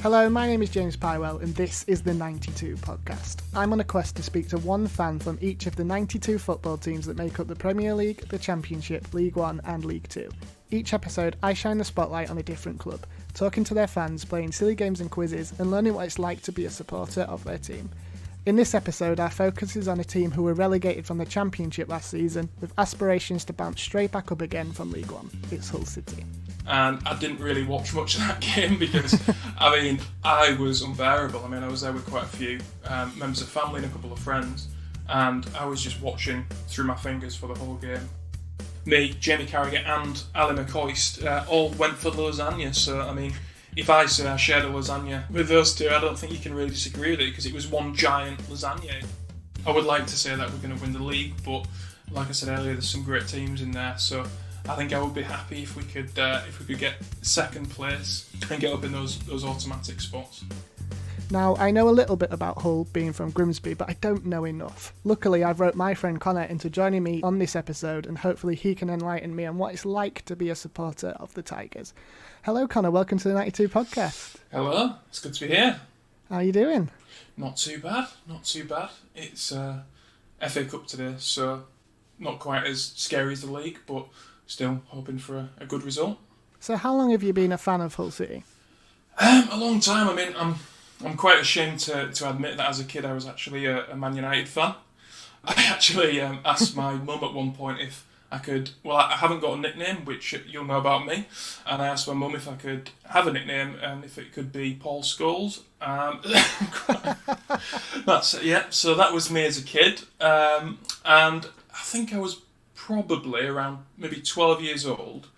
Hello, my name is James Pywell and this is the 92 podcast. I'm on a quest to speak to one fan from each of the 92 football teams that make up the Premier League, the Championship, League One and League Two. Each episode I shine the spotlight on a different club, talking to their fans, playing silly games and quizzes and learning what it's like to be a supporter of their team. In this episode our focus is on a team who were relegated from the Championship last season with aspirations to bounce straight back up again from League One. It's Hull City. And I didn't really watch much of that game because, I was unbearable. I was there with quite a few members of family and a couple of friends, and I was just watching through my fingers for the whole game. Me, Jamie Carragher and Ali McCoist all went for the lasagna, so if I say I shared a lasagna with those two, I don't think you can really disagree with it because it was one giant lasagna. I would like to say that we're going to win the league, but like I said earlier, there's some great teams in there, so I think I would be happy if we could get second place and get up in those automatic spots. Now, I know a little bit about Hull being from Grimsby, but I don't know enough. Luckily, I've roped my friend Connor into joining me on this episode, and hopefully he can enlighten me on what it's like to be a supporter of the Tigers. Hello, Connor. Welcome to the 92 podcast. Hello. It's good to be here. How are you doing? Not too bad. It's FA Cup today, so not quite as scary as the league, but still hoping for a good result. So how long have you been a fan of Hull City? A long time. I'm quite ashamed to admit that as a kid I was actually a Man United fan. I actually asked my mum at one point if I could... Well, I haven't got a nickname, which you'll know about me, and I asked my mum if I could have a nickname and if it could be Paul Scholes. That's it, yeah. So that was me as a kid, and I think I was probably around maybe 12 years old,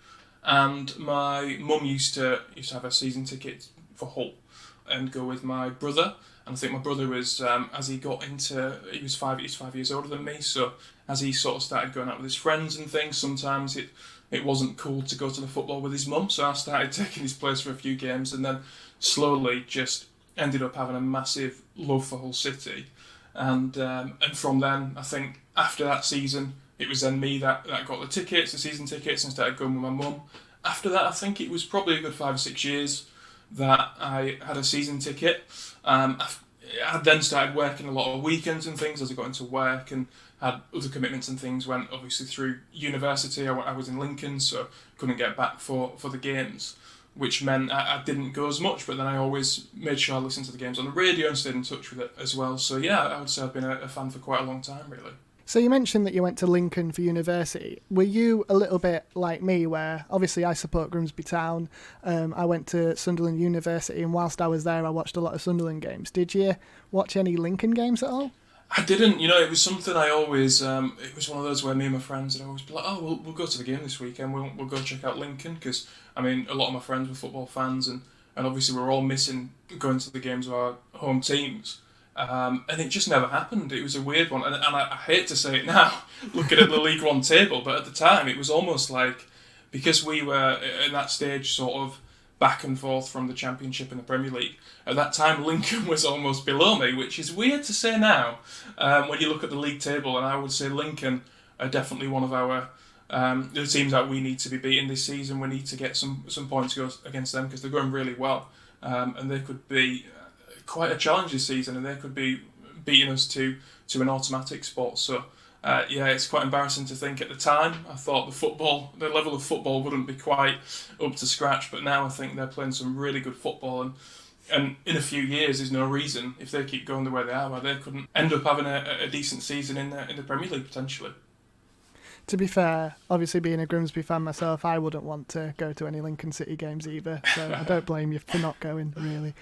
and my mum used to have a season ticket for Hull and go with my brother, and I think my brother was he was 5 years older than me, so as he sort of started going out with his friends and things, sometimes it wasn't cool to go to the football with his mum, so I started taking his place for a few games and then slowly just ended up having a massive love for Hull City, and from then I think after that season it was then me that got the season tickets, and started going with my mum. After that, I think it was probably a good 5 or 6 years that I had a season ticket. I then started working a lot of weekends and things as I got into work and had other commitments and things. Went obviously through university. I was in Lincoln, so couldn't get back for the games, which meant I didn't go as much, but then I always made sure I listened to the games on the radio and stayed in touch with it as well. So yeah, I would say I've been a fan for quite a long time, really. So you mentioned that you went to Lincoln for university. Were you a little bit like me, where obviously I support Grimsby Town? I went to Sunderland University, and whilst I was there, I watched a lot of Sunderland games. Did you watch any Lincoln games at all? I didn't. It was something I always. It was one of those where me and my friends would always be like, "Oh, we'll go to the game this weekend. We'll go check out Lincoln," because a lot of my friends were football fans, and obviously we're all missing going to the games of our home teams. And it just never happened. It was a weird one, and I hate to say it now, looking at the League One table, but at the time it was almost like, because we were in that stage sort of back and forth from the Championship and the Premier League, at that time Lincoln was almost below me, which is weird to say now when you look at the league table, and I would say Lincoln are definitely one of our the teams that we need to be beating this season. We need to get some points against them because they're going really well, and they could be quite a challenge this season, and they could be beating us to an automatic spot. So it's quite embarrassing to think. At the time I thought the level of football wouldn't be quite up to scratch, but now I think they're playing some really good football, and in a few years there's no reason, if they keep going the way they are, why they couldn't end up having a decent season in the Premier League potentially. To be fair, obviously being a Grimsby fan myself, I wouldn't want to go to any Lincoln City games either, so I don't blame you for not going, really.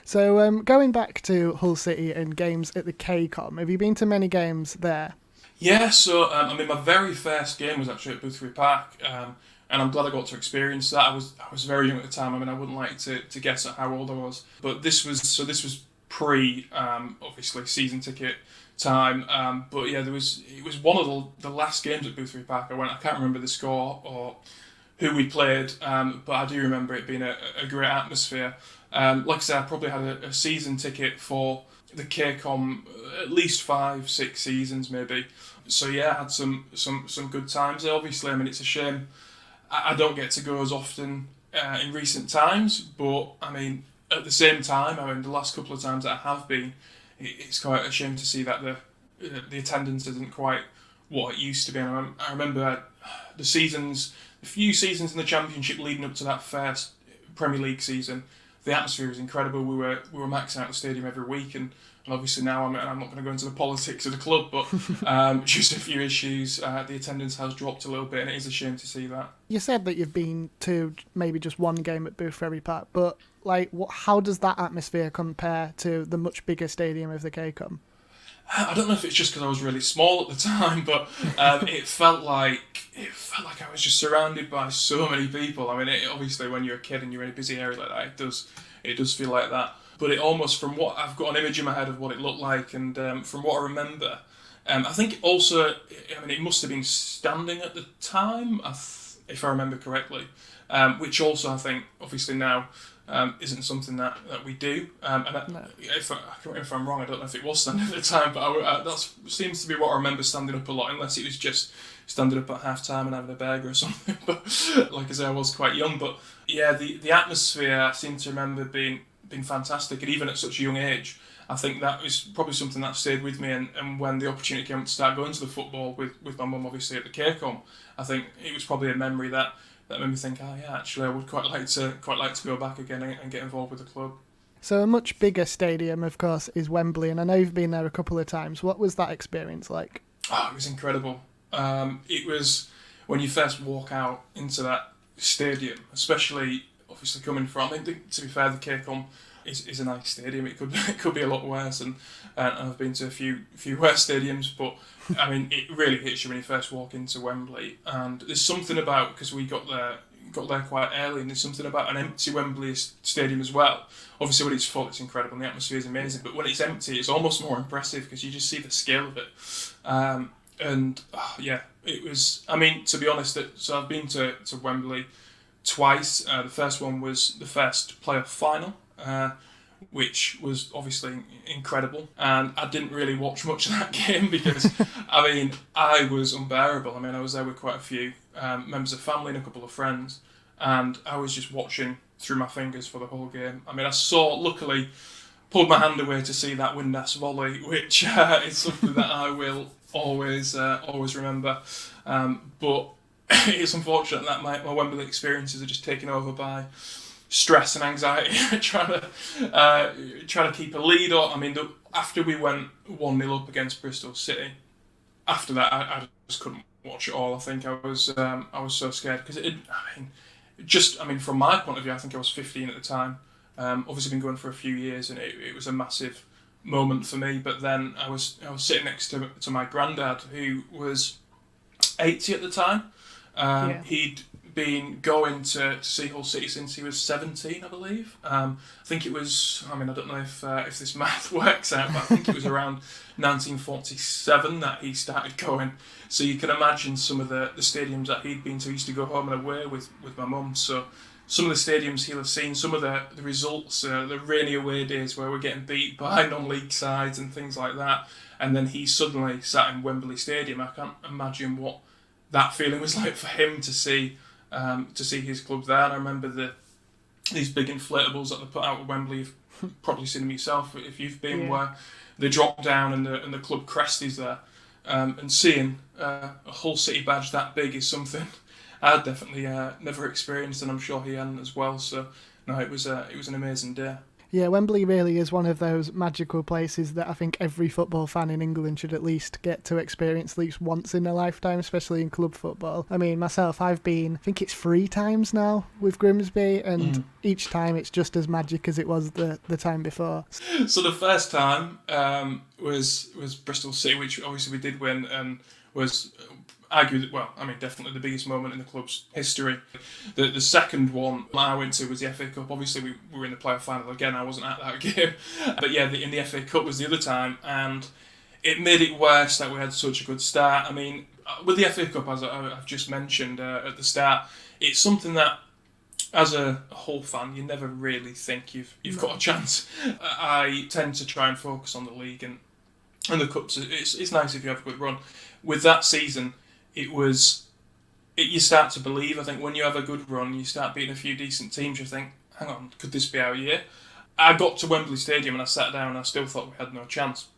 So going back to Hull City and games at the K-Com, have you been to many games there? Yeah, so my very first game was actually at Boothby Park, and I'm glad I got to experience that. I was very young at the time. I wouldn't like to guess at how old I was, but this was pre obviously season ticket time, but yeah, it was one of the last games at Boothby Park I went. I can't remember the score or who we played, but I do remember it being a great atmosphere. Like I said, I probably had a season ticket for the K-Com at least 5-6 seasons maybe. So yeah, I had some good times. Obviously, it's a shame I don't get to go as often in recent times, but at the same time, I mean, the last couple of times that I have been, it's quite a shame to see that the attendance isn't quite what it used to be. And I remember the few seasons in the Championship leading up to that first Premier League season. The atmosphere was incredible. We were maxing out the stadium every week, and obviously now I'm not going to go into the politics of the club, but just a few issues. The attendance has dropped a little bit, and it is a shame to see that. You said that you've been to maybe just one game at Boothby Park, but how does that atmosphere compare to the much bigger stadium of the KCOM? I don't know if it's just because I was really small at the time, but it felt like I was just surrounded by so many people. I mean, obviously when you're a kid and you're in a busy area like that, it does feel like that. But it almost, from what I've got an image in my head of what it looked like, and from what I remember, I think also, I mean, it must have been standing at the time, if I remember correctly, which also I think obviously now isn't something that we do. No. If I'm wrong, I don't know if it was standing at the time, but that seems to be what I remember, standing up a lot, unless it was just standing up at half time and having a burger or something. But like I say, I was quite young. But yeah, the atmosphere I seem to remember being fantastic, and even at such a young age, I think that was probably something that stayed with me. And when the opportunity came to start going to the football with my mum, obviously at the KCOM, I think it was probably a memory that made me think, oh yeah, actually I would quite like to go back again and get involved with the club. So a much bigger stadium, of course, is Wembley, and I know you've been there a couple of times. What was that experience like? Oh, it was incredible. It was when you first walk out into that stadium, especially obviously coming from, I mean, to be fair, the KCOM is a nice stadium. It could be a lot worse, and I've been to a few worse stadiums, but I mean, it really hits you when you first walk into Wembley. And there's something about, because we got there quite early, and there's something about an empty Wembley stadium as well. Obviously when it's full, it's incredible and the atmosphere is amazing, but when it's empty, it's almost more impressive because you just see the scale of it. It was, I mean, to be honest, so I've been to Wembley twice. The first one was the first playoff final, which was obviously incredible, and I didn't really watch much of that game because I mean, I was unbearable. I mean, I was there with quite a few members of family and a couple of friends, and I was just watching through my fingers for the whole game. I mean, luckily pulled my hand away to see that Windass volley, which is something that I will always remember. But it's unfortunate that my Wembley experiences are just taken over by stress and anxiety, trying to keep a lead. I mean, after we went 1-0 up against Bristol City, after that I just couldn't watch it all. I think I was so scared because from my point of view, I think I was 15 at the time. Obviously been going for a few years, and it was a massive moment for me. But then I was sitting next to my granddad, who was 80 at the time. He'd been going to see Hull City since he was 17, I believe. I think it was, I mean, I don't know if this math works out, but I think it was around 1947 that he started going. So you can imagine some of the stadiums that he'd been to. He used to go home and away with my mum. So some of the stadiums he'll have seen, some of the results, the rainy away days where we're getting beat by non-league sides and things like that. And then he suddenly sat in Wembley Stadium. I can't imagine what that feeling was like for him to see his club there. And I remember these big inflatables that they put out at Wembley. You've probably seen them yourself if you've been, where they drop down and the club crest is there. And seeing a Hull City badge that big is something I definitely never experienced, and I'm sure he hadn't as well. So no, it was an amazing day. Yeah, Wembley really is one of those magical places that I think every football fan in England should at least get to experience at least once in their lifetime, especially in club football. I mean, myself, I've been, I think it's 3 times now with Grimsby, and each time it's just as magic as it was the time before. So the first time was Bristol City, which obviously we did win, and was definitely the biggest moment in the club's history. The second one I went to was the FA Cup. Obviously, we were in the playoff final again. I wasn't at that game. But yeah, in the FA Cup was the other time, and it made it worse that we had such a good start. I mean, with the FA Cup, as I've just mentioned at the start, it's something that, as a Hull fan, you never really think you've got a chance. I tend to try and focus on the league and the cups. It's nice if you have a good run. With that season, you start to believe. I think when you have a good run, you start beating a few decent teams, you think, hang on, could this be our year? I got to Wembley Stadium and I sat down and I still thought we had no chance.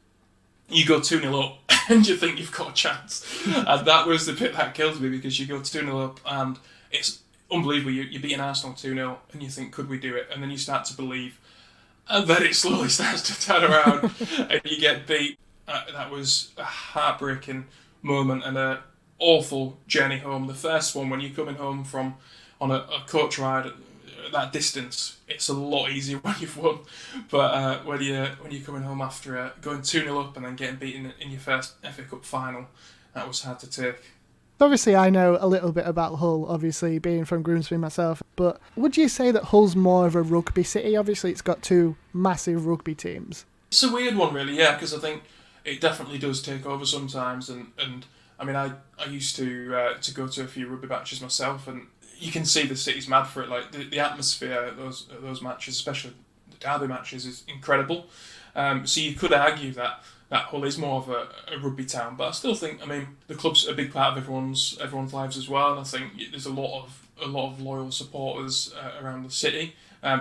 You go 2-0 up and you think you've got a chance. And that was the bit that kills me, because you go 2-0 up and it's unbelievable. You're beating Arsenal 2-0 and you think, could we do it? And then you start to believe. And then it slowly starts to turn around and you get beat. That was a heartbreaking moment and an awful journey home. The first one, when you're coming home on a coach ride at that distance, it's a lot easier when you've won. But when you're coming home after going 2-0 up and then getting beaten in your first FA Cup final, that was hard to take. Obviously, I know a little bit about Hull, obviously, being from Grimsby myself, but would you say that Hull's more of a rugby city? Obviously, it's got two massive rugby teams. It's a weird one, really, yeah, because I think it definitely does take over sometimes, and I mean, I used to go to a few rugby matches myself, and you can see the city's mad for it. Like, the atmosphere at those matches, especially the derby matches, is incredible. So you could argue that Hull is more of a rugby town, but I still think, I mean, the club's a big part of everyone's lives as well, and I think there's a lot of loyal supporters around the city.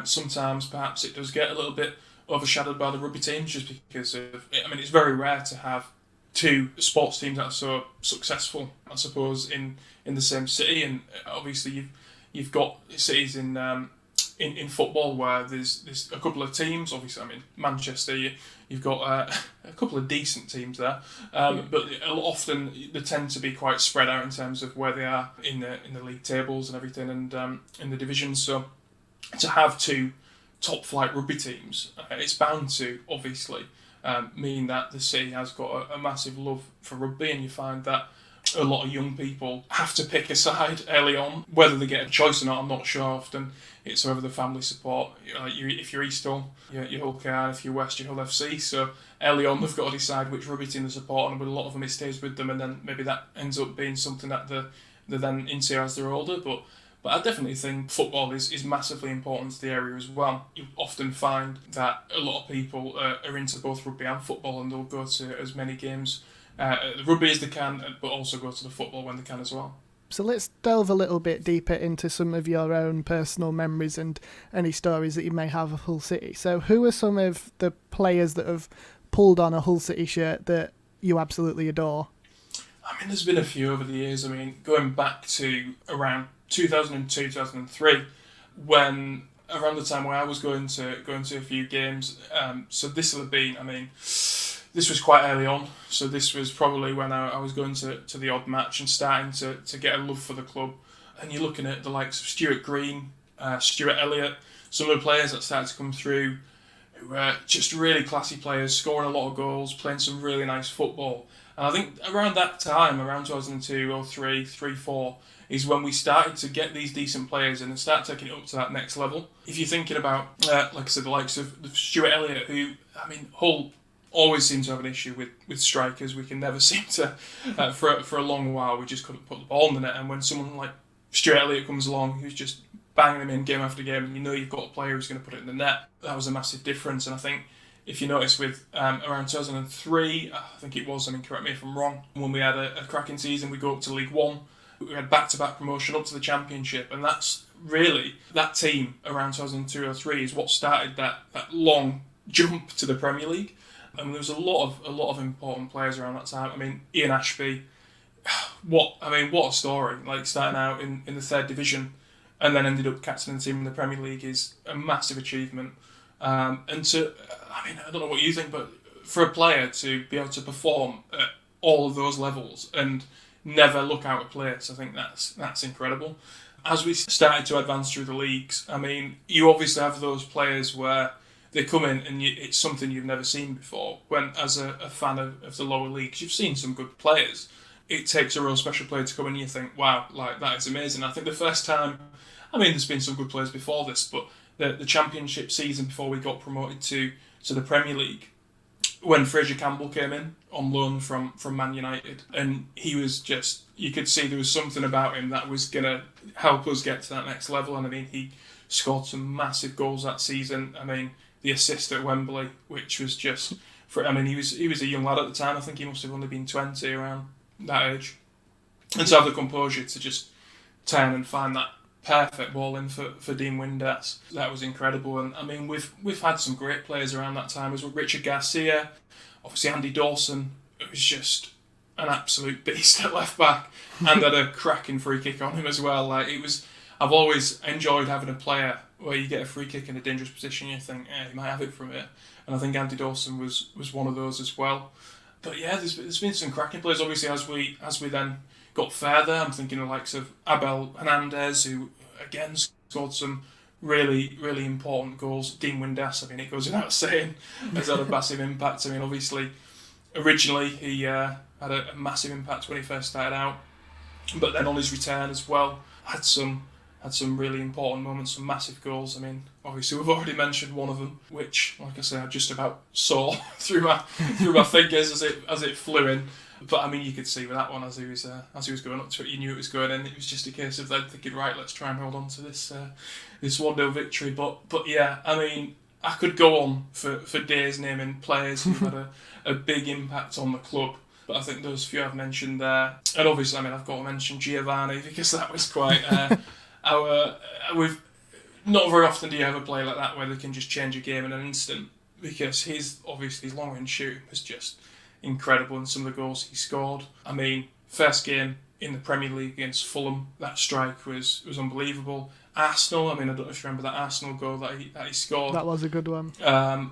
Sometimes perhaps it does get a little bit overshadowed by the rugby teams, just because it's very rare to have two sports teams that are so successful, I suppose, in the same city. And obviously you've got cities in football where there's a couple of teams. Obviously, I mean, Manchester, you've got a couple of decent teams there, but often they tend to be quite spread out in terms of where they are in the league tables and everything, and in the divisions. So to have two top flight rugby teams, it's bound to obviously mean that the city has got a massive love for rugby, and you find that a lot of young people have to pick a side early on. Whether they get a choice or not, I'm not sure. Often it's whether the family support. If you're East Hull, you're Hull KR. If you're West, you're Hull FC. So early on, they've got to decide which rugby team they support, and with a lot of them, it stays with them, and then maybe that ends up being something that they're then into as they're older. But I definitely think football is massively important to the area as well. You often find that a lot of people are into both rugby and football, and they'll go to as many games the rugby as they can, but also go to the football when they can as well. So let's delve a little bit deeper into some of your own personal memories and any stories that you may have of Hull City. So who are some of the players that have pulled on a Hull City shirt that you absolutely adore? I mean, there's been a few over the years. I mean, going back to around 2002, 2003, when around the time where I was going to a few games. So this will have been, I mean, this was quite early on. So this was probably when I was going to the odd match and starting to get a love for the club. And you're looking at the likes of Stuart Green, Stuart Elliott, some of the players that started to come through who were just really classy players, scoring a lot of goals, playing some really nice football. And I think around that time, around 2002, 03, 3, 4, is when we started to get these decent players and start taking it up to that next level. If you're thinking about, like I said, the likes of Stuart Elliott, who, I mean, Hull always seem to have an issue with strikers. We can never seem to, for a long while, we just couldn't put the ball in the net. And when someone like Stuart Elliott comes along, who's just banging them in game after game, and you know you've got a player who's going to put it in the net, that was a massive difference. And I think if you notice with around 2003, I think it was, I mean, correct me if I'm wrong, when we had a cracking season, we go up to League One, we had back-to-back promotion up to the Championship, and that's really, that team around 2002-03 is what started that long jump to the Premier League. I mean, there was a lot of important players around that time. I mean, Ian Ashby, what a story! Like, starting out in the third division and then ended up captaining the team in the Premier League is a massive achievement. And to, I mean, I don't know what you think, but for a player to be able to perform at all of those levels and never look out of place, I think that's incredible. As we started to advance through the leagues, I mean, you obviously have those players where they come in and it's something you've never seen before. When, as a fan of the lower leagues, you've seen some good players. It takes a real special player to come in and you think, wow, like, that is amazing. I think the first time, I mean, there's been some good players before this, but the Championship season before we got promoted to the Premier League, when Fraser Campbell came in on loan from Man United, and he was just, you could see there was something about him that was going to help us get to that next level. And I mean, he scored some massive goals that season. I mean, the assist at Wembley, which was just, he was a young lad at the time. I think he must have only been 20, around that age. And to have the composure to just turn and find that perfect ball in for Dean Windass. That was incredible. And I mean, we've had some great players around that time as well. Richard Garcia, obviously Andy Dawson, it was just an absolute beast at left back, and had a cracking free kick on him as well. Like, it was, I've always enjoyed having a player where you get a free kick in a dangerous position, you think, he might have it from here. And I think Andy Dawson was one of those as well. But yeah, there's been some cracking players. Obviously, as we then got further, I'm thinking of the likes of Abel Hernandez, who again scored some really, really important goals. Dean Windass, I mean, it goes without saying, has had a massive impact. I mean, obviously, originally he had a massive impact when he first started out, but then on his return as well, had some really important moments, some massive goals. I mean, obviously we've already mentioned one of them, which, like I say, I just about saw through my fingers as it flew in. But I mean, you could see with that one as he was going up to it, you knew it was going in. It was just a case of them thinking, right, let's try and hold on to this 1-0 victory. But yeah, I mean, I could go on for days naming players who've had a big impact on the club. But I think those few I've mentioned there, and obviously, I mean, I've got to mention Giovanni, because that was quite we've not very often do you have a player like that where they can just change a game in an instant, because his long range shoot was just incredible, and some of the goals he scored. I mean, first game in the Premier League against Fulham, that strike was unbelievable. Arsenal, I mean, I don't know if you remember that Arsenal goal that he scored. That was a good one.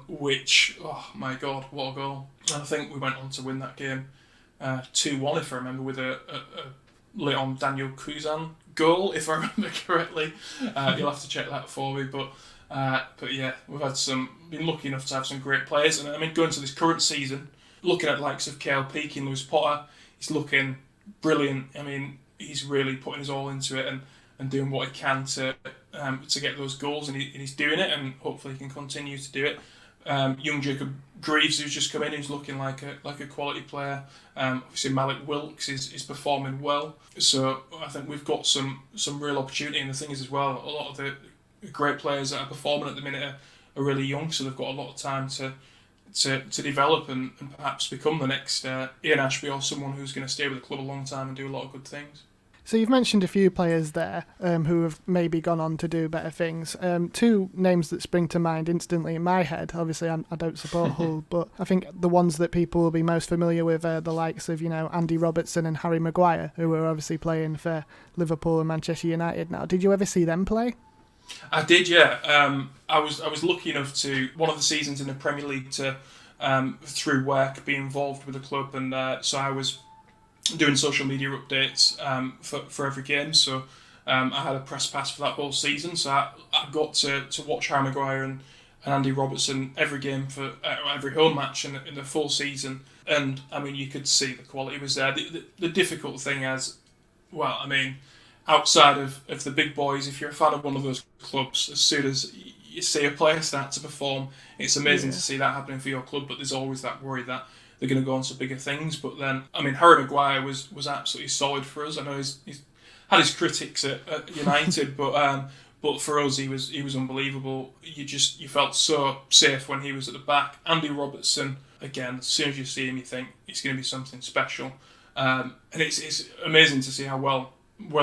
Which, oh my God, what a goal. And I think we went on to win that game 2-1, if I remember, with a Leon Daniel Kuzan goal, if I remember correctly. You'll have to check that for me, but yeah, we've been lucky enough to have some great players. And I mean, going to this current season, looking at the likes of Kale Peake and Lewis Potter, he's looking brilliant. I mean, he's really putting his all into it and doing what he can to get those goals, and he's doing it, and hopefully he can continue to do it. Young Jacob Greaves, who's just come in, who's looking like a quality player. Obviously Malik Wilkes is performing well. So I think we've got some real opportunity. And the thing is as well, a lot of the great players that are performing at the minute are really young, so they've got a lot of time to develop and perhaps become the next Ian Ashby, or someone who's going to stay with the club a long time and do a lot of good things. So you've mentioned a few players there who have maybe gone on to do better things. Two names that spring to mind instantly in my head. Obviously, I don't support Hull, but I think the ones that people will be most familiar with are the likes of, Andy Robertson and Harry Maguire, who are obviously playing for Liverpool and Manchester United now. Did you ever see them play? I did, yeah. I was lucky enough to, one of the seasons in the Premier League, to through work be involved with the club, and so I was doing social media updates for every game. So I had a press pass for that whole season, so I got to watch Harry Maguire and Andy Robertson every game for every home match in the full season. And I mean, you could see the quality was there. The difficult thing is, well, I mean, outside of the big boys, if you're a fan of one of those clubs, as soon as you see a player start to perform, it's amazing to see that happening for your club, but there's always that worry that they're going to go on to bigger things. But then, I mean, Harry Maguire was absolutely solid for us. I know he's had his critics at United, but for us, he was unbelievable. You felt so safe when he was at the back. Andy Robertson, again, as soon as you see him, you think it's going to be something special. And it's amazing to see how well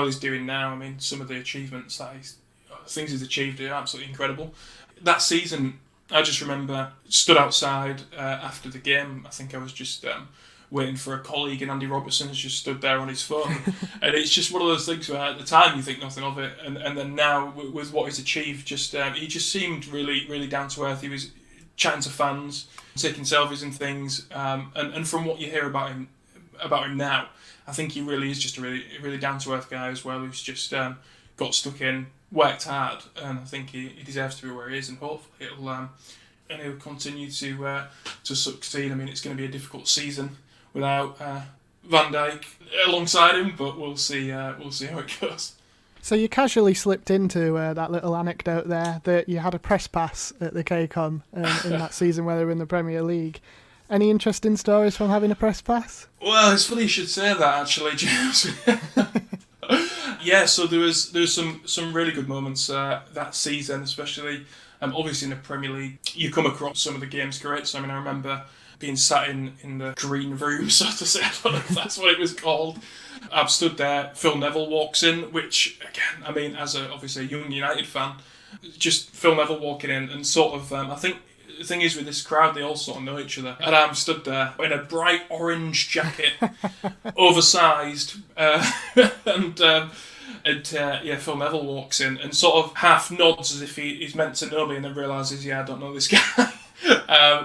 he's doing now. I mean, some of the achievements things he's achieved are absolutely incredible. That season, I just remember stood outside after the game. I think I was just waiting for a colleague, and Andy Robertson has just stood there on his phone. And it's just one of those things where at the time you think nothing of it, and then now with what he's achieved, he just seemed really, really down to earth. He was chatting to fans, taking selfies and things, and from what you hear about him now, I think he really is just a really, really down to earth guy as well, who's just got stuck in, worked hard, and I think he deserves to be where he is, and hopefully he'll continue to succeed. I mean, it's going to be a difficult season without Van Dijk alongside him, but we'll see how it goes. So you casually slipped into that little anecdote there that you had a press pass at the KCOM in that season where they were in the Premier League. Any interesting stories from having a press pass? Well, it's funny you should say that, actually, James. Yeah, so there was some really good moments that season, especially obviously in the Premier League. You come across some of the games great. So I mean, I remember being sat in the green room, so to say. I don't know if that's what it was called. I've stood there. Phil Neville walks in, which again, I mean, as obviously a young United fan, just Phil Neville walking in and sort of, I think the thing is with this crowd, they all sort of know each other. And I'm stood there in a bright orange jacket, oversized, and Phil Neville walks in and sort of half nods as if he's meant to know me, and then realises, I don't know this guy,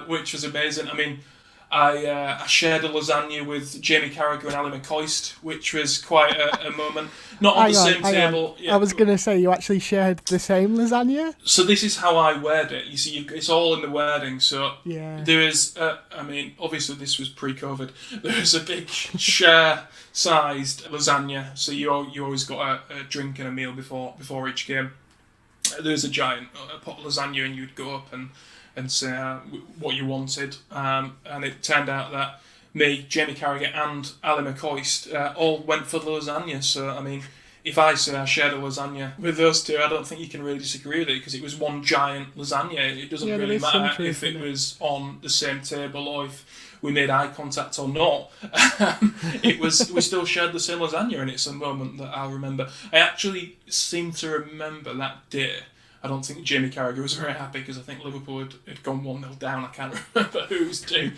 which was amazing. I mean, I shared a lasagna with Jamie Carragher and Ali McCoist, which was quite a moment. Not on the same table. Yeah. I was going to say, you actually shared the same lasagna? So this is how I word it. You see, it's all in the wording. So there is, obviously this was pre-COVID. There was a big share-sized lasagna. So you always got a drink and a meal before each game. There was a giant pot of lasagna, and you'd go up and say what you wanted. And it turned out that me, Jamie Carragher and Ali McCoist all went for the lasagna. So, I mean, if I say I shared a lasagna with those two, I don't think you can really disagree with it, because it was one giant lasagna. It doesn't really matter if it was on the same table or if we made eye contact or not. We still shared the same lasagna, and it's a moment that I'll remember. I actually seem to remember that day. I don't think Jamie Carragher was very happy, because I think Liverpool had gone 1-0 down. I can't remember who was to.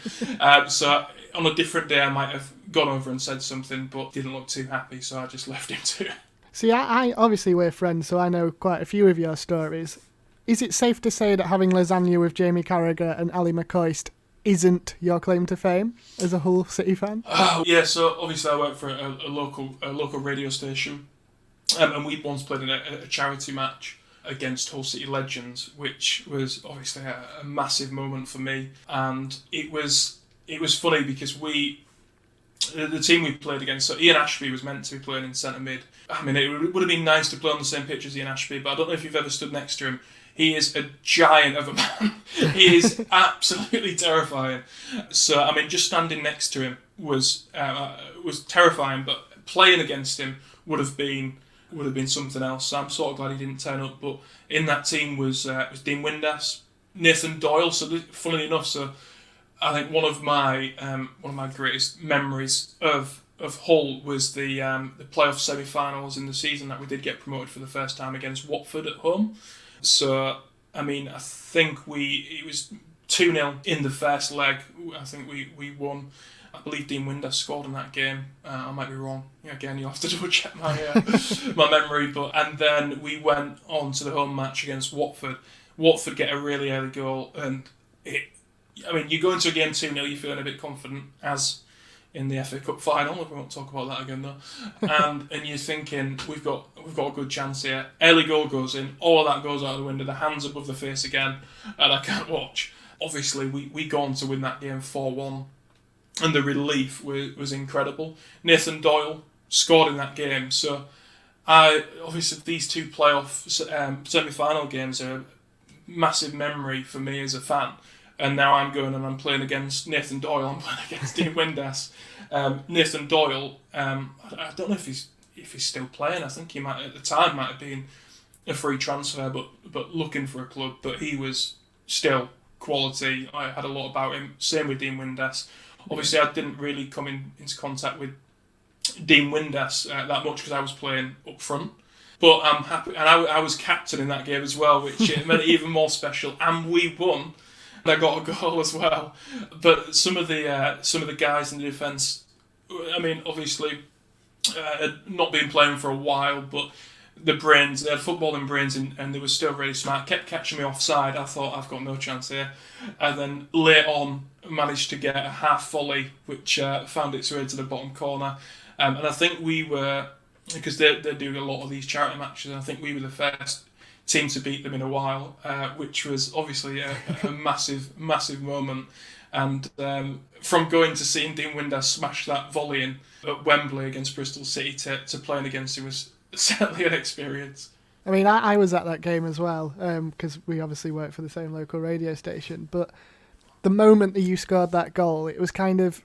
So on a different day I might have gone over and said something, but didn't look too happy, so I just left him to it. See, I obviously we're friends, so I know quite a few of your stories. Is it safe to say that having lasagna with Jamie Carragher and Ali McCoist isn't your claim to fame as a Hull City fan? Yeah, so obviously I work for a local radio station, and we once played in a charity match against Hull City Legends, which was obviously a massive moment for me. And it was funny because the team we played against, so Ian Ashby was meant to be playing in centre mid. I mean, it would have been nice to play on the same pitch as Ian Ashby, but I don't know if you've ever stood next to him. He is a giant of a man. He is absolutely terrifying. So, I mean, just standing next to him was terrifying, but playing against him would have been something else. So I'm sort of glad he didn't turn up. But in that team was Dean Windass, Nathan Doyle. So funnily enough, so I think one of my greatest memories of Hull was the playoff semi-finals in the season that we did get promoted for the first time against Watford at home. So I mean, I think it was 2-0 in the first leg. I think we won. I believe Dean Windass scored in that game. I might be wrong. Again, you'll have to double check my my memory. And then we went on to the home match against Watford. Watford get a really early goal, and you go into a game 2-0, you're feeling a bit confident, as in the FA Cup final. We won't talk about that again though. And you're thinking we've got a good chance here. Early goal goes in, all of that goes out of the window. The hands above the face again, and I can't watch. Obviously, we go on to win that game 4-1. And the relief was incredible. Nathan Doyle scored in that game. So, obviously, these two playoff semi-final games are a massive memory for me as a fan. And now I'm going and I'm playing against Nathan Doyle. I'm playing against Dean Windass. Nathan Doyle, I don't know if he's still playing. I think he might have been a free transfer, but looking for a club. But he was still quality. I had a lot about him. Same with Dean Windass. Obviously, I didn't really come into contact with Dean Windass that much because I was playing up front. But I'm happy, and I was captain in that game as well, which made it even more special. And we won, and I got a goal as well. But some of the guys in the defence, I mean, obviously, had not been playing for a while, but they had footballing brains, and they were still really smart. Kept catching me offside. I thought, I've got no chance here. And then later on, managed to get a half volley, which found its way to the bottom corner. And I think we were, because they're doing a lot of these charity matches, and I think we were the first team to beat them in a while, which was obviously a massive, massive moment. And from going to seeing Dean Windass smash that volley in at Wembley against Bristol City to playing against him was certainly an experience. I mean, I was at that game as well, because we obviously work for the same local radio station, but the moment that you scored that goal, it was kind of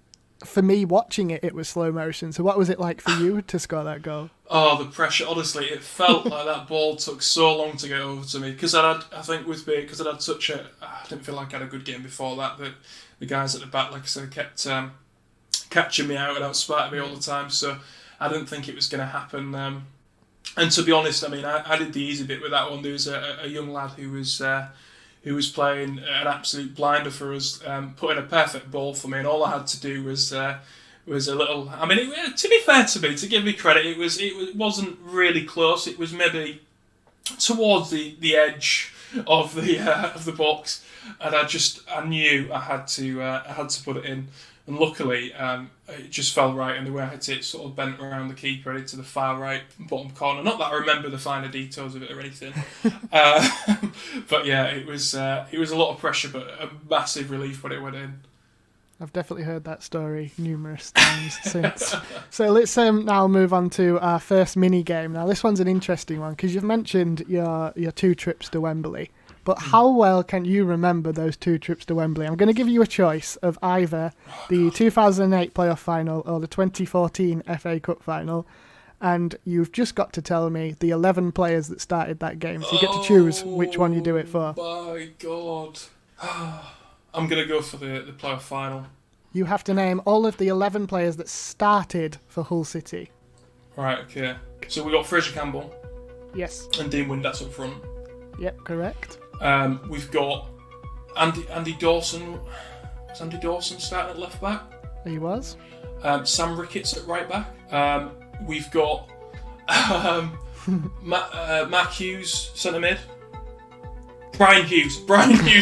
for me watching it, it was slow motion. So what was it like for you to score that goal? Oh, the pressure! Honestly, it felt like that ball took so long to get over to me because I didn't feel like I had a good game before that. That the guys at the back, like I said, kept catching me out and outsmarting me all the time. So I didn't think it was going to happen. And to be honest, I mean, I did the easy bit with that one. There was a young lad who was playing an absolute blinder for us, putting a perfect ball for me, and all I had to do was a little. I mean, to be fair to me, to give me credit, it wasn't really close. It was maybe towards the edge of the box, and I knew I had to put it in. And luckily, it just fell right, and the way I hit it sort of bent around the keeper, headed to the far right bottom corner. Not that I remember the finer details of it or anything, but yeah, it was a lot of pressure, but a massive relief when it went in. I've definitely heard that story numerous times since. So let's now move on to our first mini game. Now this one's an interesting one because you've mentioned your 2 trips to Wembley. But how well can you remember those 2 trips to Wembley? I'm going to give you a choice of either the 2008 playoff final or the 2014 FA Cup final. And you've just got to tell me the 11 players that started that game. So you get to choose which one you do it for. Oh, my God. I'm going to go for the playoff final. You have to name all of the 11 players that started for Hull City. Right, okay. So we got Fraser Campbell. Yes. And Dean Windass up front. Yep, correct. We've got Andy Dawson. Was Andy Dawson starting at left back? He was. Sam Ricketts at right back. We've got Mark Hughes centre mid. Brian Hughes,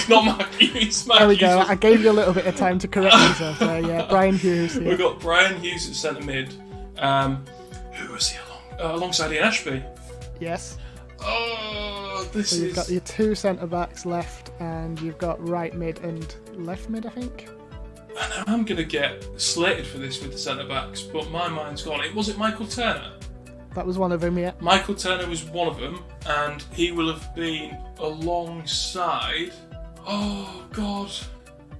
not Mark Hughes. There we go. I gave you a little bit of time to correct yourself there. Yeah, Brian Hughes. Yeah. We've got Brian Hughes at centre mid. Who was he alongside Ian Ashby? Yes. Oh, so you've got your 2 centre backs left, and you've got right mid and left mid, I think. And I'm gonna get slated for this with the centre backs, but my mind's gone. Was it Michael Turner? That was one of them, yeah. Michael Turner was one of them, and he will have been alongside. Oh God,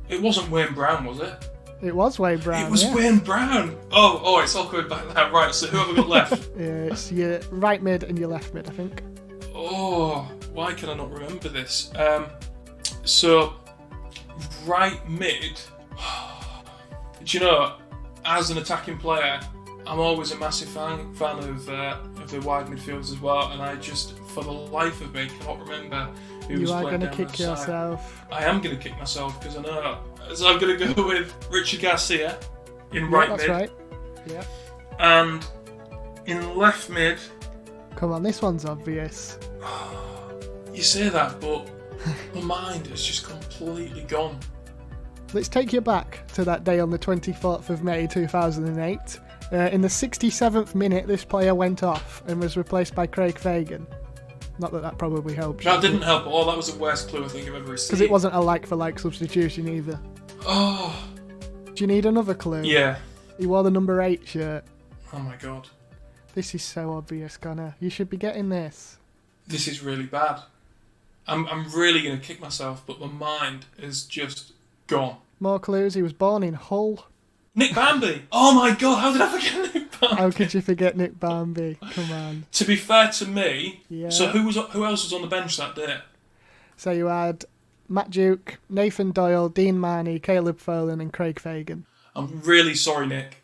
it wasn't Wayne Brown, was it? It was Wayne Brown. It was Wayne Brown. Oh, it's all coming back now. Right, so who have I got left? It's your right mid and your left mid, I think. Oh, why can I not remember this? So, right mid. Do you know, as an attacking player, I'm always a massive fan of the wide midfielders as well, and I just, for the life of me, cannot remember who was playing down that side. You are going to kick yourself. I am going to kick myself because I know. So I'm going to go with Richard Garcia in right mid. That's right. Yeah. And in left mid. Come on, this one's obvious. You say that, but my mind is just completely gone. Let's take you back to that day on the 24th of May 2008. In the 67th minute, this player went off and was replaced by Craig Fagan. Not that probably helps. That didn't help at all. That was the worst clue I think I've ever received. Because it wasn't a like-for-like substitution either. Oh. Do you need another clue? Yeah. He wore the number 8 shirt. Oh my God. This is so obvious, Connor. You should be getting this. This is really bad. I'm really going to kick myself, but my mind is just gone. More clues. He was born in Hull. Nick Bambi. Oh my God, how did I forget Nick Bambi? How could you forget Nick Bambi? Come on. To be fair to me, yeah. So who else was on the bench that day? So you had Matt Duke, Nathan Doyle, Dean Marney, Caleb Folan and Craig Fagan. I'm really sorry, Nick.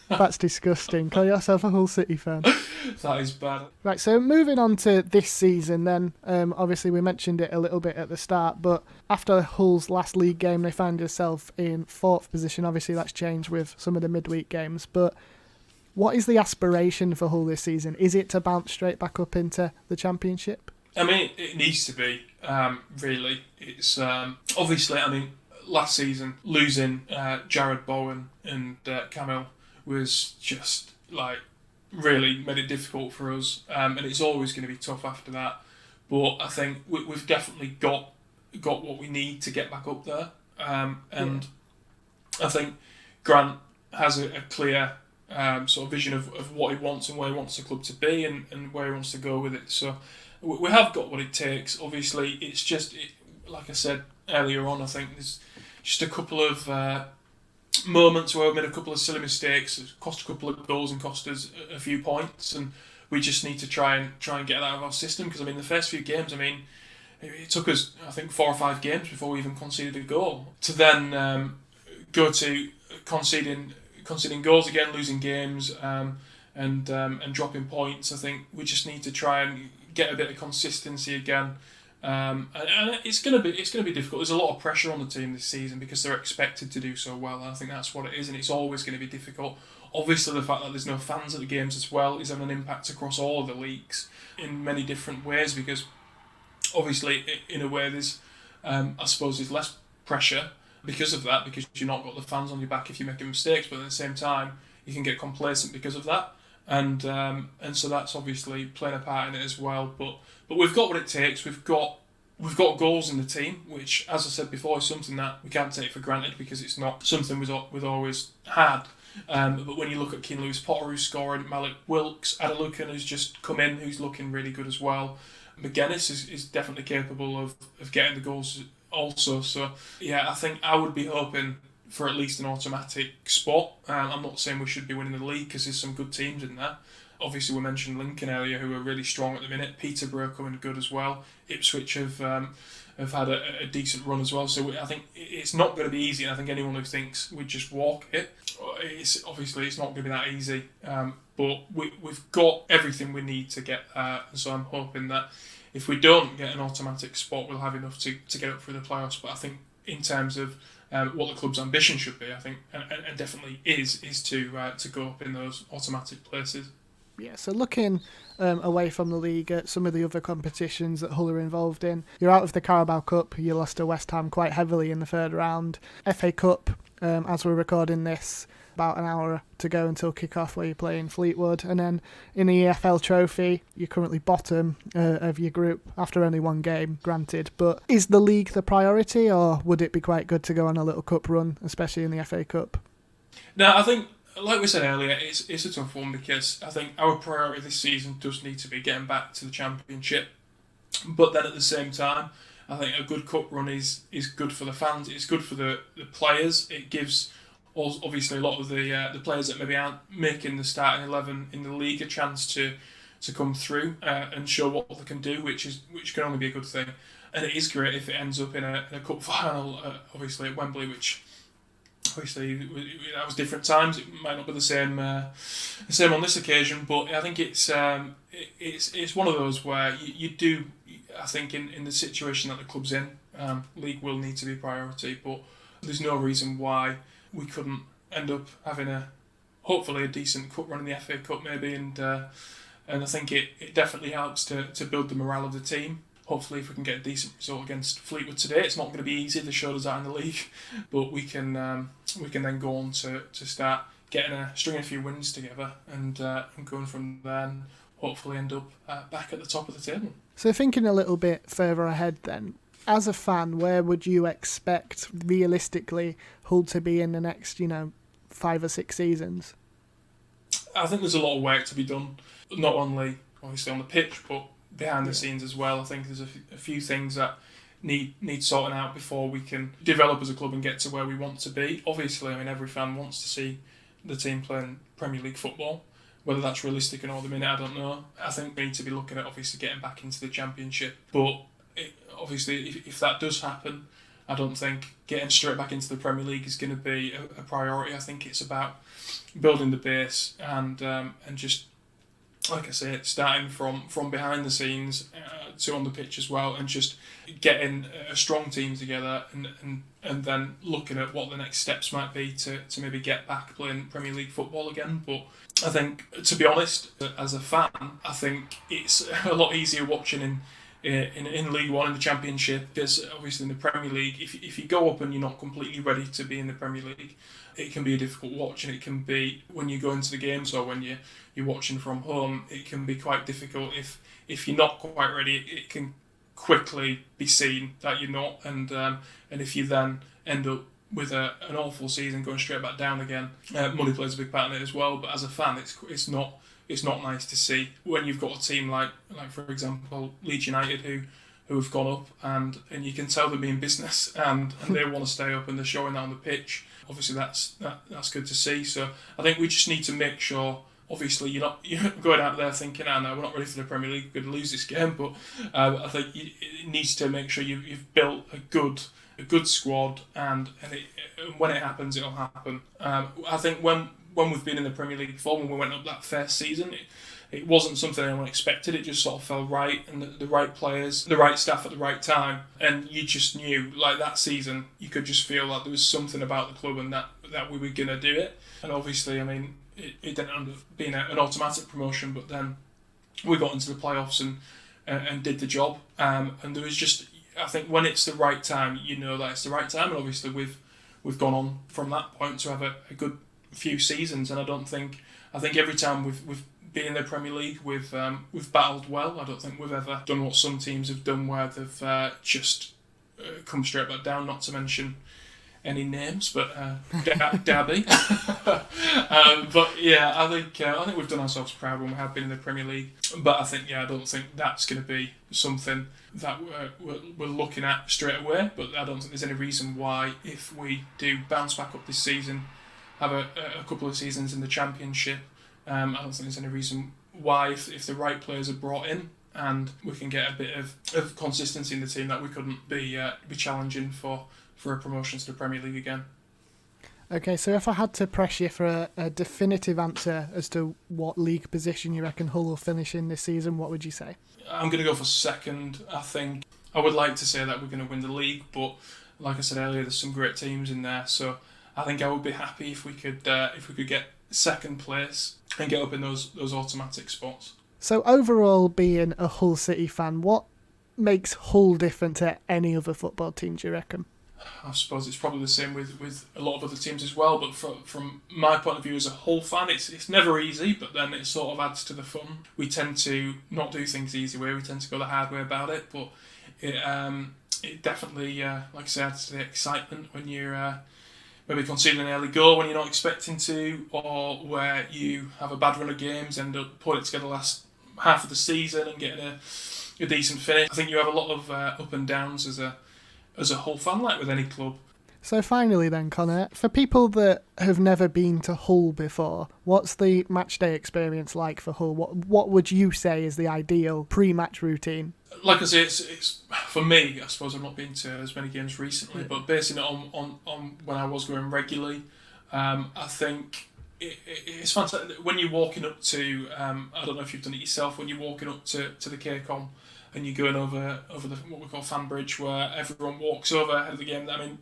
That's disgusting. Call yourself a Hull City fan. That is bad. Right, so moving on to this season then, obviously we mentioned it a little bit at the start, but after Hull's last league game they found themselves in 4th position. Obviously that's changed with some of the midweek games, but what is the aspiration for Hull this season? Is it to bounce straight back up into the Championship? I mean, it needs to be, really. It's obviously, I mean, last season losing Jared Bowen and Camille was just like really made it difficult for us, and it's always going to be tough after that. But I think we've definitely got what we need to get back up there, and I think Grant has a clear sort of vision of what he wants and where he wants the club to be and where he wants to go with it. So we have got what it takes. Obviously, it's just like I said earlier on. I think there's just a couple of moments where we made a couple of silly mistakes, it cost a couple of goals and cost us a few points, and we just need to try and get that out of our system. Because the first few games, it took us, I think, 4 or 5 games before we even conceded a goal. To then go to conceding goals again, losing games, and dropping points. I think we just need to try and get a bit of consistency again. And it's gonna be difficult. There's a lot of pressure on the team this season because they're expected to do so well, and I think that's what it is, and it's always going to be difficult. Obviously, the fact that there's no fans at the games as well is having an impact across all of the leagues in many different ways, because obviously, in a way, there's I suppose there's less pressure because of that, because you've not got the fans on your back if you're making mistakes, but at the same time, you can get complacent because of that. And so that's obviously playing a part in it as well. But we've got what it takes. We've got goals in the team, which, as I said before, is something that we can't take for granted because it's not something we've always had. But when you look at Keane Lewis Potter, who's scoring, Malik Wilkes, Adelucan, who's just come in, who's looking really good as well. McGuinness is definitely capable of getting the goals also. So yeah, I think I would be hoping for at least an automatic spot. I'm not saying we should be winning the league because there's some good teams in there. Obviously, we mentioned Lincoln earlier, who are really strong at the minute. Peterborough coming good as well. Ipswich have had a decent run as well. So I think it's not going to be easy. And I think anyone who thinks we just walk it, it's not going to be that easy. But we've got everything we need to get there. So I'm hoping that if we don't get an automatic spot, we'll have enough to get up through the playoffs. But I think in terms of what the club's ambition should be, I think, and definitely is to go up in those automatic places. Yeah, so looking away from the league at some of the other competitions that Hull are involved in, you're out of the Carabao Cup. You lost to West Ham quite heavily in the third round. FA Cup, as we're recording this, about an hour to go until kick-off where you're playing Fleetwood. And then in the EFL Trophy, you're currently bottom of your group after only one game, granted. But is the league the priority, or would it be quite good to go on a little cup run, especially in the FA Cup? No, I think, like we said earlier, it's a tough one because I think our priority this season does need to be getting back to the Championship. But then at the same time, I think a good cup run is good for the fans, it's good for the players. It gives obviously a lot of the players that maybe aren't making the starting 11 in the league a chance to come through and show what they can do, which can only be a good thing. And it is great if it ends up in a cup final, obviously at Wembley, which obviously that was different times. It might not be the same on this occasion, but I think it's one of those where you do. I think in the situation that the club's in, league will need to be a priority, but there's no reason why we couldn't end up having hopefully a decent cup run in the FA Cup maybe, and I think it definitely helps to build the morale of the team. Hopefully, if we can get a decent result against Fleetwood today, it's not going to be easy. They showed us that in the league, but we can then go on to start getting stringing a few wins together and going from there, and hopefully end up back at the top of the table. So thinking a little bit further ahead then, as a fan, where would you expect realistically Hull to be in the next 5 or 6 seasons? I think there's a lot of work to be done, not only obviously on the pitch, but behind the scenes as well. I think there's a few things that need sorting out before we can develop as a club and get to where we want to be. Obviously, every fan wants to see the team playing Premier League football. Whether that's realistic or not at the minute, I don't know. I think we need to be looking at obviously getting back into the Championship. But obviously, if that does happen, I don't think getting straight back into the Premier League is going to be a priority. I think it's about building the base and just, like I say, starting from behind the scenes to on the pitch as well, and just getting a strong team together and then looking at what the next steps might be to maybe get back playing Premier League football again. But I think, to be honest, as a fan, I think it's a lot easier watching in League One, in the Championship, because obviously in the Premier League, if you go up and you're not completely ready to be in the Premier League, it can be a difficult watch, and it can be, when you go into the games or when you're watching from home, it can be quite difficult. If you're not quite ready, it can quickly be seen that you're not, and if you then end up with an awful season going straight back down again, money plays a big part in it as well. But as a fan, it's not nice to see when you've got a team like for example Leeds United, who have gone up, and you can tell them in business, and they want to stay up, and they're showing that on the pitch. Obviously, that's good to see. So I think we just need to make sure. Obviously, you're not going out there thinking, "Oh no, we're not ready for the Premier League. We're going to lose this game." But I think it needs to make sure you've built a good squad, and when it happens, it'll happen. I think when we've been in the Premier League before, when we went up that first season, it wasn't something anyone expected. It just sort of fell right, and the right players, the right staff at the right time, and you just knew, like that season, you could just feel like there was something about the club and that we were going to do it. And obviously, I mean, it didn't end up being an automatic promotion, but then we got into the playoffs and did the job. And there was just, I think, when it's the right time, you know that it's the right time. And obviously, we've gone on from that point to have a good few seasons. And I think every time we've been in the Premier League, we've battled well. I don't think we've ever done what some teams have done, where they've just come straight back down. Not to mention any names, but Derby. But yeah, I think we've done ourselves proud when we have been in the Premier League. But I don't think that's going to be something that we're looking at straight away. But I don't think there's any reason why, if we do bounce back up this season, have a couple of seasons in the Championship, I don't think there's any reason why, if the right players are brought in and we can get a bit of consistency in the team, that we couldn't be challenging for a promotion to the Premier League again. Okay, so if I had to press you for a definitive answer as to what league position you reckon Hull will finish in this season, what would you say? I'm going to go for second. I think I would like to say that we're going to win the league, but like I said earlier, there's some great teams in there, so I think I would be happy if we could get second place and get up in those automatic spots. So overall, being a Hull City fan, what makes Hull different to any other football team, do you reckon? I suppose it's probably the same with a lot of other teams as well, but from my point of view as a Hull fan, it's never easy, but then it sort of adds to the fun. We tend to not do things the easy way, we tend to go the hard way about it, but it definitely, like I said, adds to the excitement when you're maybe conceding an early goal when you're not expecting to, or where you have a bad run of games, end up putting it together last half of the season and getting a decent finish. I think you have a lot of up and downs as a Hull fan, like with any club. So finally then, Connor, for people that have never been to Hull before, what's the matchday experience like for Hull? What would you say is the ideal pre-match routine? Like I say, it's for me, I suppose I've not been to as many games recently, but basing it on when I was going regularly, I think it's fantastic. When you're walking up to, I don't know if you've done it yourself, when you're walking up to the KCOM and you're going over the what we call fan bridge, where everyone walks over ahead of the game. I mean,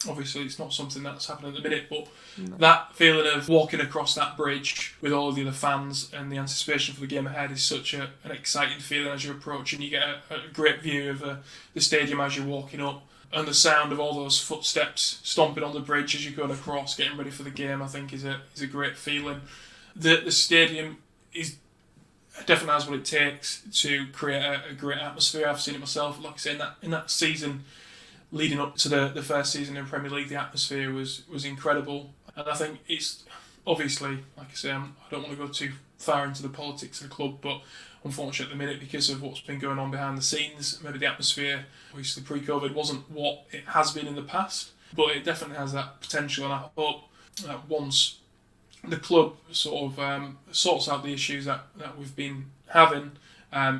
obviously it's not something that's happening at the minute, but that feeling of walking across that bridge with all of the other fans and the anticipation for the game ahead is such an exciting feeling as you approach, and you get a great view of the stadium as you're walking up, and the sound of all those footsteps stomping on the bridge as you're going across, getting ready for the game, I think is a great feeling. The stadium definitely has what it takes to create a great atmosphere. I've seen it myself. Like I say, in that season leading up to the first season in Premier League, the atmosphere was incredible. And I think it's obviously, like I say, I don't want to go too far into the politics of the club, but unfortunately at the minute, because of what's been going on behind the scenes, maybe the atmosphere, obviously pre-COVID, wasn't what it has been in the past, but it definitely has that potential, and I hope that once the club sort of sorts out the issues that we've been having,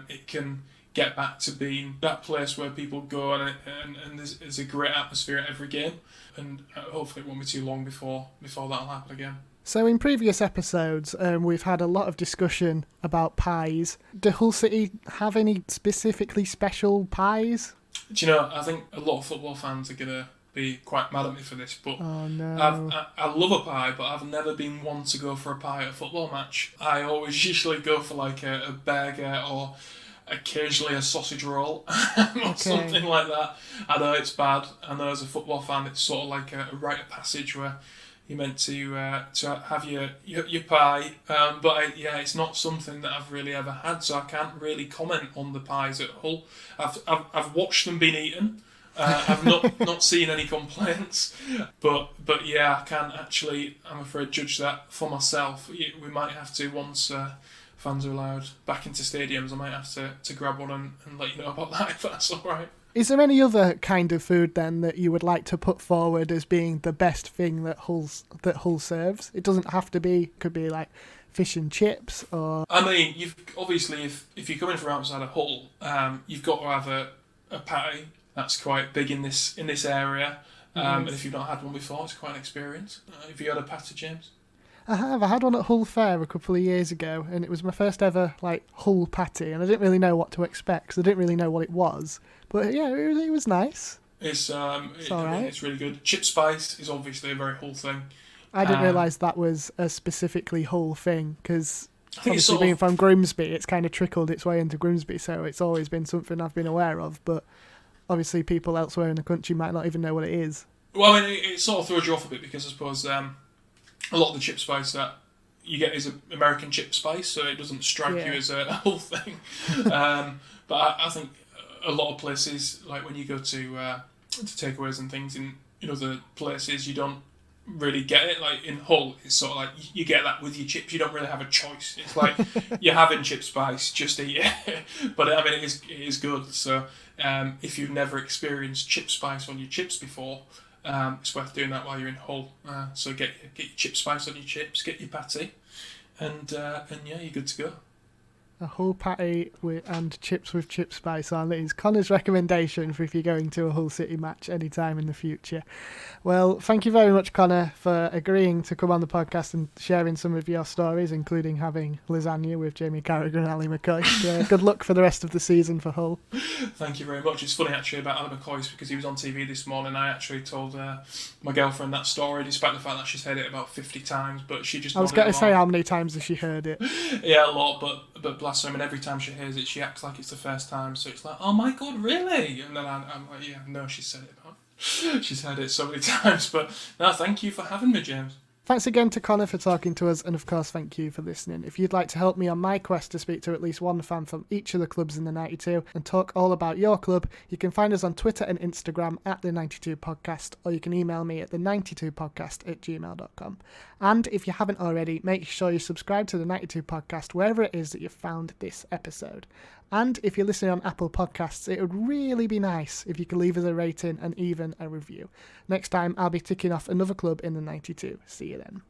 it can get back to being that place where people go and there's a great atmosphere at every game, and hopefully it won't be too long before that'll happen again. So in previous episodes, we've had a lot of discussion about pies. Do Hull City have any specifically special pies? Do you know, I think a lot of football fans are going to be quite mad at me for this, but oh, no. I love a pie, but I've never been one to go for a pie at a football match. I always usually go for like a burger or occasionally a sausage roll or something like that. I know it's bad. I know as a football fan it's sort of like a rite of passage where you're meant to have your pie, but it's not something that I've really ever had, so I can't really comment on the pies at Hull. I've watched them being eaten. I've not seen any complaints, but yeah, I can't actually, I'm afraid, judge that for myself. We might have to once fans are allowed back into stadiums, I might have to grab one and let you know about that if that's all right. Is there any other kind of food then that you would like to put forward as being the best thing that Hull serves? It doesn't have to be. Could be like fish and chips, or I mean, you've obviously if you're coming from outside of Hull, you've got to have a patty. That's quite big in this area. And if you've not had one before, it's quite an experience. Have you had a patty, James? I have. I had one at Hull Fair a couple of years ago, and it was my first ever Hull patty, and I didn't really know what to expect because I didn't really know what it was. But yeah, it was nice. It's alright. It's really good. Chip spice is obviously a very Hull thing. I didn't realise that was a specifically Hull thing because obviously being from Grimsby, it's kind of trickled its way into Grimsby, so it's always been something I've been aware of. But obviously, people elsewhere in the country might not even know what it is. Well, I mean, it sort of throws you off a bit because I suppose a lot of the chip spice that you get is American chip spice, so it doesn't strike you as a whole thing. But I think a lot of places, like when you go to takeaways and things in other places, you don't really get it. Like in Hull, it's sort of like you get that with your chips. You don't really have a choice. It's like you're having chip spice, just eat it. But I mean, it is good. So if you've never experienced chip spice on your chips before, it's worth doing that while you're in Hull. So get your chip spice on your chips, get your patty, and yeah, you're good to go. A Hull patty and chips with chip spice on is Connor's recommendation for if you're going to a Hull City match anytime in the future. Well, thank you very much, Connor, for agreeing to come on the podcast and sharing some of your stories, including having lasagna with Jamie Carragher and Ali McCoy. Good luck for the rest of the season for Hull. Thank you very much. It's funny actually about Ali McCoy because he was on TV this morning. I actually told my girlfriend that story, despite the fact that she's heard it about 50 times, but she just... I was going to say, how many times has she heard it? Yeah, a lot, but bless her, and every time she hears it, she acts like it's the first time, so it's like, oh my god, really? And then I'm like, yeah, no, she's heard it so many times, but no, thank you for having me, James. Thanks again to Connor for talking to us, and of course thank you for listening. If you'd like to help me on my quest to speak to at least one fan from each of the clubs in the 92 and talk all about your club, you can find us on Twitter and Instagram at the 92 podcast, or you can email me at the92podcast@gmail.com. And if you haven't already, make sure you subscribe to the 92 podcast wherever it is that you've found this episode. And if you're listening on Apple Podcasts, it would really be nice if you could leave us a rating and even a review. Next time, I'll be ticking off another club in the 92. See you then.